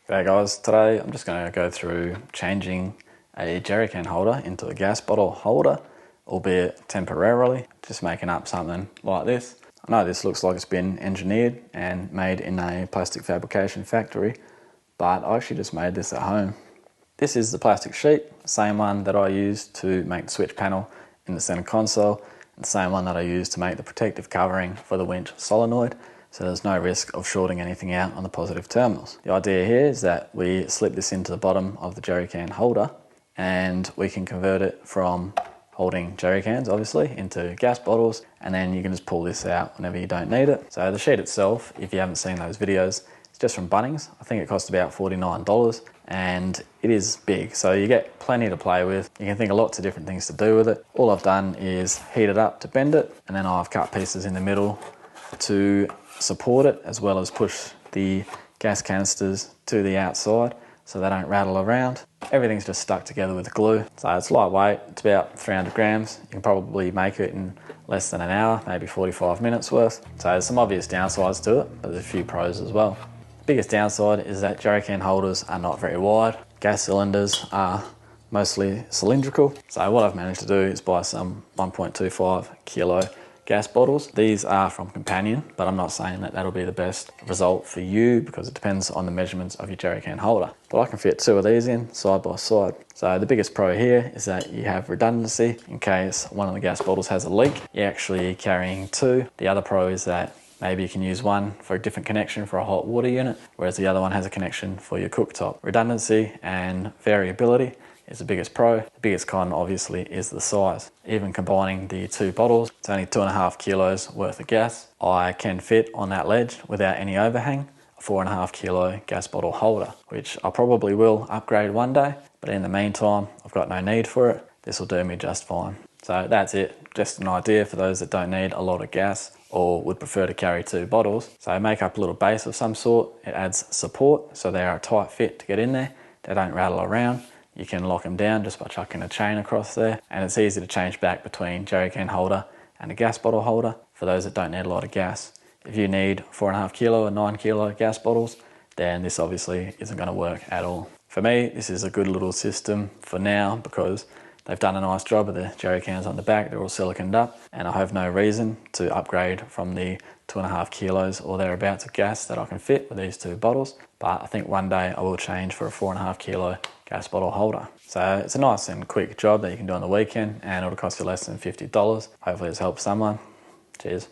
G'day guys, today I'm just going to go through changing a jerry can holder into a gas bottle holder, albeit temporarily, just making up something like this. I know this looks like it's been engineered and made in a plastic fabrication factory, but I actually just made this at home. This is the plastic sheet, the same one that I used to make the switch panel in the center console, and the same one that I used to make the protective covering for the winch solenoid, so there's no risk of shorting anything out on the positive terminals. The idea here is that we slip this into the bottom of the jerry can holder and we can convert it from holding jerry cans, obviously, into gas bottles, and then you can just pull this out whenever you don't need it. So the sheet itself, if you haven't seen those videos, it's just from Bunnings. I think it cost about $49 and it is big, so you get plenty to play with. You can think of lots of different things to do with it. All I've done is heat it up to bend it, and then I've cut pieces in the middle to support it, as well as push the gas canisters to the outside so they don't rattle around. Everything's just stuck together with glue. So it's lightweight, it's about 300 grams. You can probably make it in less than an hour, maybe 45 minutes worth. So there's some obvious downsides to it, but there's a few pros as well. The biggest downside is that jerry can holders are not very wide. Gas cylinders are mostly cylindrical. So what I've managed to do is buy some 1.25 kilo gas bottles. These are from Companion, but I'm not saying that that'll be the best result for you because it depends on the measurements of your jerry can holder. But I can fit two of these in side by side. So the biggest pro here is that you have redundancy in case one of the gas bottles has a leak. You're actually carrying two. The other pro is that maybe you can use one for a different connection for a hot water unit, whereas the other one has a connection for your cooktop. Redundancy and variability is the biggest pro. The biggest con obviously is the size. Even combining the two bottles, it's only 2.5 kilos worth of gas. I can fit on that ledge without any overhang a 4.5 kilo gas bottle holder, which I probably will upgrade one day, but in the meantime I've got no need for it. This will do me just fine. So that's it, just an idea for those that don't need a lot of gas or would prefer to carry two bottles. So make up a little base of some sort. It adds support, so they are a tight fit to get in there. They don't rattle around. You can lock them down just by chucking a chain across there, and it's easy to change back between jerry can holder and a gas bottle holder for those that don't need a lot of gas. If you need 4.5 kilo or 9 kilo gas bottles, then this obviously isn't going to work at all. For me, this is a good little system for now because they've done a nice job of the jerry cans on the back. They're all siliconed up, and I have no reason to upgrade from the 2.5 kilos or thereabouts of gas that I can fit with these two bottles. But I think one day I will change for a 4.5 kilo gas bottle holder. So it's a nice and quick job that you can do on the weekend, and it'll cost you less than $50. Hopefully this helps someone. Cheers.